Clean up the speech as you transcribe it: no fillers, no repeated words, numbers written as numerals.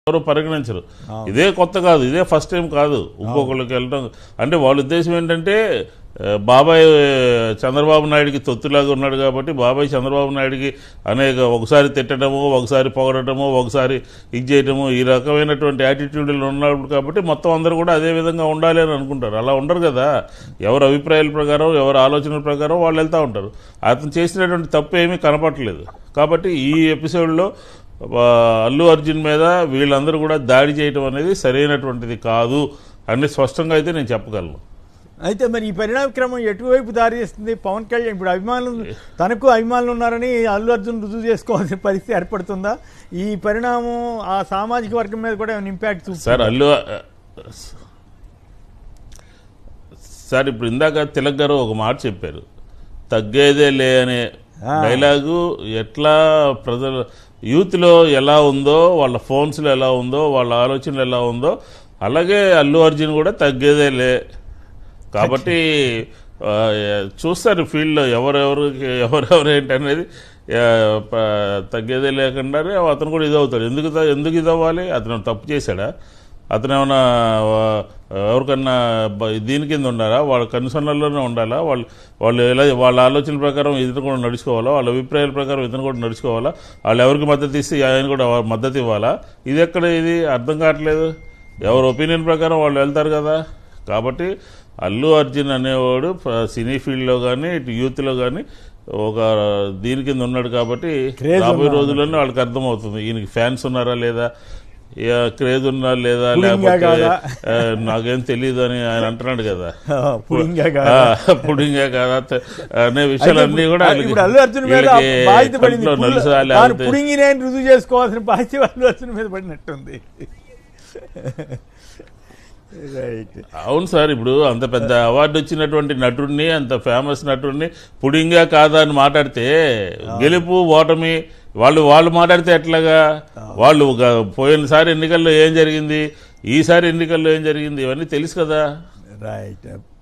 ఎవరు పరిగణించరు. ఇదే కొత్త కాదు, ఇదే ఫస్ట్ టైం కాదు. ఇంకొకళ్ళకి వెళ్ళడం అంటే వాళ్ళ ఉద్దేశం ఏంటంటే బాబాయ్ చంద్రబాబు నాయుడికి తొత్తులాగా ఉన్నాడు కాబట్టి బాబాయ్ చంద్రబాబు నాయుడికి ఒకసారి తిట్టడము, ఒకసారి పొగడటము, ఒకసారి ఇది చేయటము, ఈ రకమైనటువంటి యాటిట్యూడ్లు ఉన్నాడు కాబట్టి మొత్తం అందరూ కూడా అదే విధంగా ఉండాలి అని అనుకుంటారు. అలా ఉండరు కదా. ఎవరి అభిప్రాయాల ప్రకారం, ఎవరి ఆలోచనల ప్రకారం వాళ్ళు వెళ్తూ ఉంటారు. అతను చేసినటువంటి తప్పు ఏమీ కనపట్లేదు. కాబట్టి ఈ ఎపిసోడ్లో అల్లు అర్జున్ మీద వీళ్ళందరూ కూడా దాడి చేయటం అనేది సరైనటువంటిది కాదు అని స్పష్టంగా అయితే నేను చెప్పగలను. అయితే మరి ఈ పరిణామక్రమం ఎటువైపు దారి చేస్తుంది? పవన్ కళ్యాణ్ ఇప్పుడు తనకు అభిమానులు ఉన్నారని అల్లు అర్జున్ రుజువు చేసుకోవాల్సిన పరిస్థితి ఏర్పడుతుందా? ఈ పరిణామం ఆ సామాజిక వర్గం మీద కూడా ఏమైనా ఇంపాక్ట్ చూస్తుంది? సార్ ఇప్పుడు ఇందాక తిలక్ గారు ఒక మాట చెప్పారు, తగ్గేదే లే అనే డైలాగు ఎట్లా ప్రజలు యూత్లో ఎలా ఉందో, వాళ్ళ ఫోన్స్లో ఎలా ఉందో, వాళ్ళ ఆలోచనలు ఎలా ఉందో అలాగే అల్లు అర్జున్ కూడా తగ్గేదే లే. కాబట్టి చూస్తారు ఫీల్డ్లో ఎవరెవరు ఏంటనేది తగ్గేదే లేకుండానే అతను కూడా ఇదవుతాడు. ఎందుకు ఇదవ్వాలి? అతను తప్పు చేశాడా? అతను ఏమైనా ఎవరికన్నా దీని కింద ఉండాలా? వాళ్ళ కనుసన్నల్లోనే ఉండాలా? వాళ్ళు ఎలా వాళ్ళ ఆలోచన ప్రకారం ఇతను కూడా నడుచుకోవాలా? వాళ్ళ అభిప్రాయాల ప్రకారం ఇతను కూడా నడుచుకోవాలా? వాళ్ళు ఎవరికి మద్దతు ఇస్తే ఆయన కూడా మద్దతు ఇవ్వాలా? ఇది ఎక్కడ? ఇది అర్థం కావట్లేదు. ఎవరి ఒపీనియన్ ప్రకారం వాళ్ళు వెళ్తారు కదా. కాబట్టి అల్లు అర్జున్ అనేవాడు సినీ ఫీల్డ్లో కానీ ఇటు యూత్లో కానీ ఒక దీని కింద ఉన్నాడు కాబట్టి రాబోయే రోజుల్లోనే వాళ్ళకి అర్థమవుతుంది ఈయనకి ఫ్యాన్స్ ఉన్నారా లేదా, క్రేజ్ ఉన్నా లేదా, లేకపోతే నాకేం తెలియదు అని ఆయన అంటున్నాడు కదా. పుడింగా కాదా అనే విషయాలన్నీ కూడా రుజువు చేసుకోవాల్సిన బాధ్యత అల్లు అర్జున్ మీద పడినట్టుంది. అవును సార్, ఇప్పుడు అంత పెద్ద అవార్డు వచ్చినటువంటి నటుడిని, అంత ఫేమస్ నటుడిని పుడింగా కాదా అని మాట్లాడితే గెలుపు ఓటమి వాళ్ళు మాట్లాడితే ఎట్లాగా? వాళ్ళు పోయినసారి ఎన్నికల్లో ఏం జరిగింది, ఈసారి ఎన్నికల్లో ఏం జరిగింది, ఇవన్నీ తెలుసు కదా. రైట్.